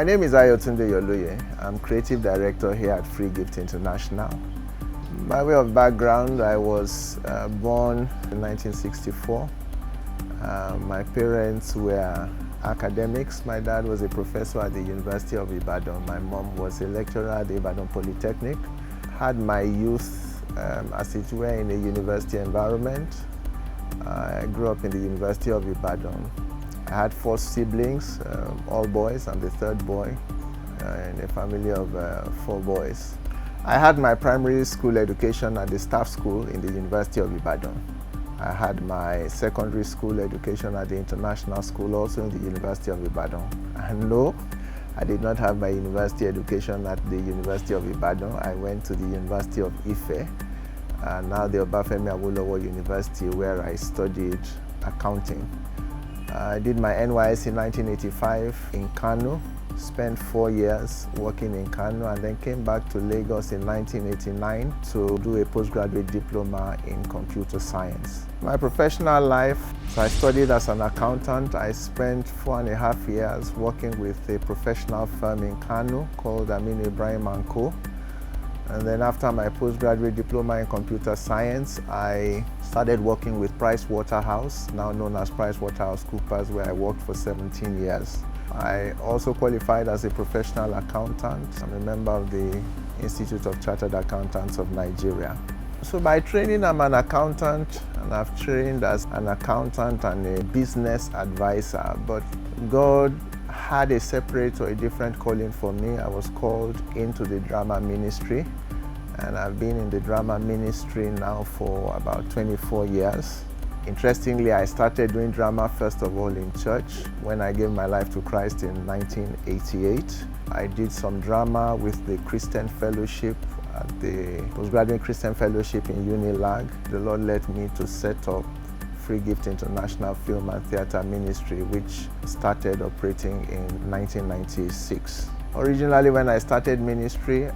My name is Damilola-mikebamiloye. I'm creative director here at Free Gift International. By way of background, I was born in 1964. My parents were academics. My dad was a professor at the University of Ibadan. My mom was a lecturer at the Ibadan Polytechnic. Had my youth, as it were, in a university environment. I grew up in the University of Ibadan. I had 4 siblings, all boys. I'm the third boy in a family of 4 boys. I had my primary school education at the staff school in the University of Ibadan. I had my secondary school education at the international school, also in the University of Ibadan. And no, I did not have my university education at the University of Ibadan. I went to the University of Ife, now the Obafemi Awolowo University, where I studied accounting. I did my NYSC in 1985 in Kano, spent 4 years working in Kano, and then came back to Lagos in 1989 to do a postgraduate diploma in computer science. My professional life, so I studied as an accountant. I spent 4.5 years working with a professional firm in Kano called Damilola-mikebamiloye Co. And then after my postgraduate diploma in computer science, I started working with Pricewaterhouse, now known as PricewaterhouseCoopers, where I worked for 17 years. I also qualified as a professional accountant. I'm a member of the Institute of Chartered Accountants of Nigeria. So by training, I'm an accountant, and I've trained as an accountant and a business advisor. But God had a separate or a different calling for me. I was called into the drama ministry, and I've been in the drama ministry now for about 24 years. Interestingly, I started doing drama first of all in church when I gave my life to Christ in 1988. I did some drama with the Christian Fellowship at the Postgraduate Christian Fellowship in Unilag. The Lord led me to set up Free Gift International Film and Theatre Ministry, which started operating in 1996. Originally, when I started ministry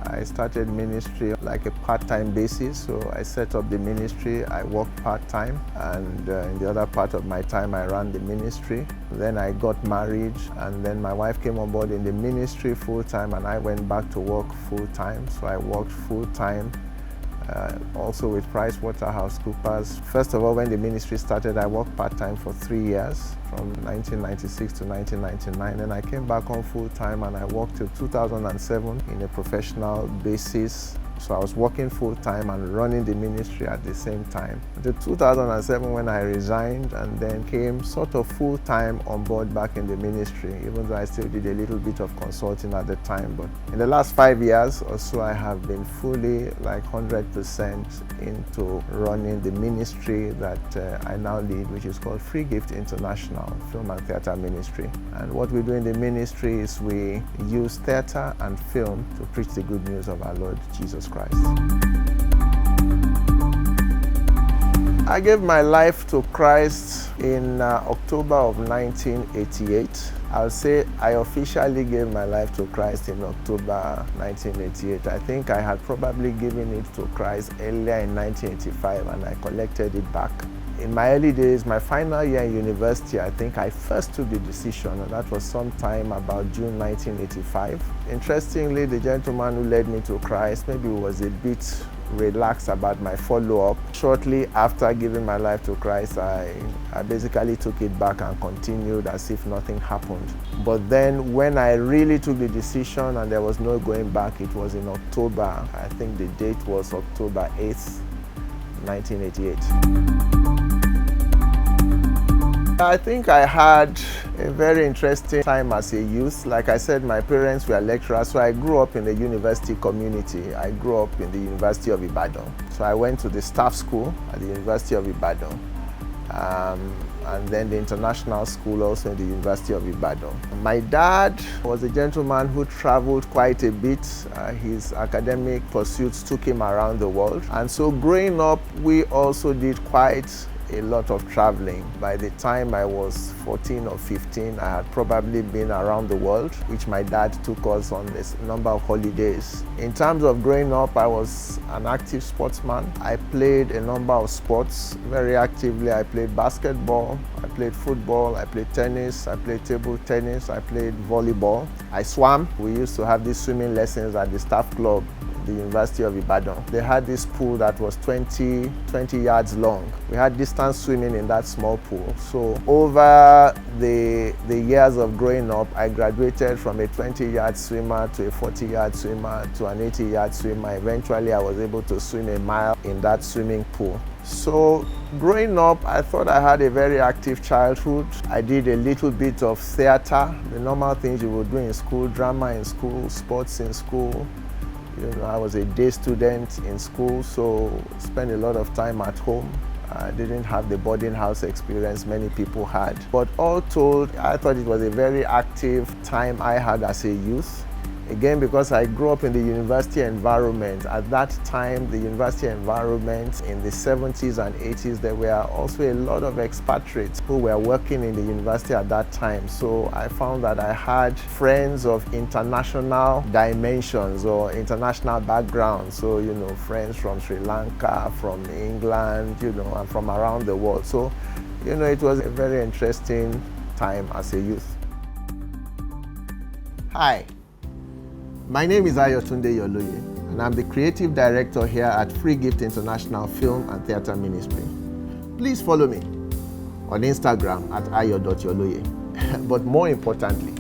like a part-time basis. So I set up the ministry, I worked part-time, and in the other part of my time, I ran the ministry. Then I got married, and then my wife came on board in the ministry full-time, and I went back to work full-time. So I worked full-time also with PricewaterhouseCoopers. First of all, when the ministry started, I worked part-time for 3 years, from 1996 to 1999. Then I came back on full-time, and I worked till 2007 in a professional basis. So I was working full-time and running the ministry at the same time. Until 2007, when I resigned, and then came sort of full-time on board back in the ministry, even though I still did a little bit of consulting at the time. But in the last 5 years or so, I have been fully, like 100% into running the ministry that I now lead, which is called Free Gift International Film and Theatre Ministry. And what we do in the ministry is we use theatre and film to preach the good news of our Lord Jesus Christ. I gave my life to Christ in October of 1988. I'll say I officially gave my life to Christ in October 1988. I think I had probably given it to Christ earlier in 1985, and I collected it back. In my early days, my final year in university, I think I first took the decision, and that was sometime about June 1985. Interestingly, the gentleman who led me to Christ maybe was a bit relaxed about my follow-up. Shortly after giving my life to Christ, I basically took it back and continued as if nothing happened. But then when I really took the decision and there was no going back, it was in October. I think the date was October 8th, 1988. I think I had a very interesting time as a youth. Like I said, my parents were lecturers, so I grew up in the university community. I grew up in the University of Ibadan. So I went to the staff school at the University of Ibadan, and then the international school also in the University of Ibadan. My dad was a gentleman who traveled quite a bit. His academic pursuits took him around the world. And so growing up, we also did quite a lot of traveling. By the time I was 14 or 15, I had probably been around the world, which my dad took us on this number of holidays. In terms of growing up, I was an active sportsman. I played a number of sports very actively. I played basketball, I played football, I played tennis, I played table tennis, I played volleyball. I swam. We used to have these swimming lessons at the staff club, the University of Ibadan. They had this pool that was 20 yards long. We had distance swimming in that small pool. So over the years of growing up, I graduated from a 20-yard swimmer to a 40-yard swimmer to an 80-yard swimmer. Eventually, I was able to swim a mile in that swimming pool. So growing up, I thought I had a very active childhood. I did a little bit of theater, the normal things you would do in school, drama in school, sports in school. You know, I was a day student in school, so spent a lot of time at home. I didn't have the boarding house experience many people had. But all told, I thought it was a very active time I had as a youth. Again, because I grew up in the university environment. At that time, the university environment in the 70s and 80s, there were also a lot of expatriates who were working in the university at that time. So I found that I had friends of international dimensions or international backgrounds. So, you know, friends from Sri Lanka, from England, you know, and from around the world. So, you know, it was a very interesting time as a youth. Hi. My name is Damilola-mikebamiloye, and I'm the creative director here at Free Gift International Film and Theatre Ministry. Please follow me on Instagram at ayo.yoloye. But more importantly,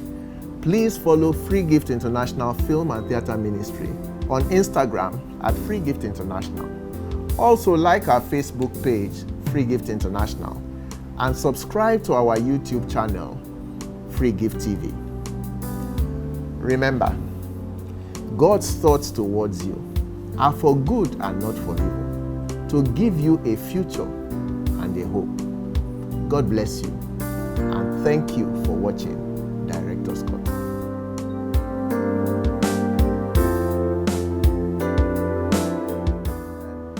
please follow Free Gift International Film and Theatre Ministry on Instagram at Free Gift International. Also like our Facebook page, Free Gift International, and subscribe to our YouTube channel, Free Gift TV. Remember, God's thoughts towards you are for good and not for evil, to give you a future and a hope. God bless you, and thank you for watching Director's Cut.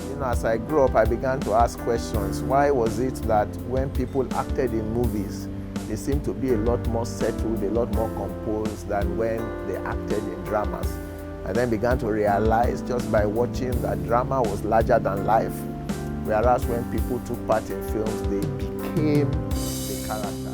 You know, as I grew up, I began to ask questions. Why was it that when people acted in movies, they seemed to be a lot more settled, a lot more composed than when they acted in dramas? I then began to realize just by watching that drama was larger than life, whereas when people took part in films, they became the character.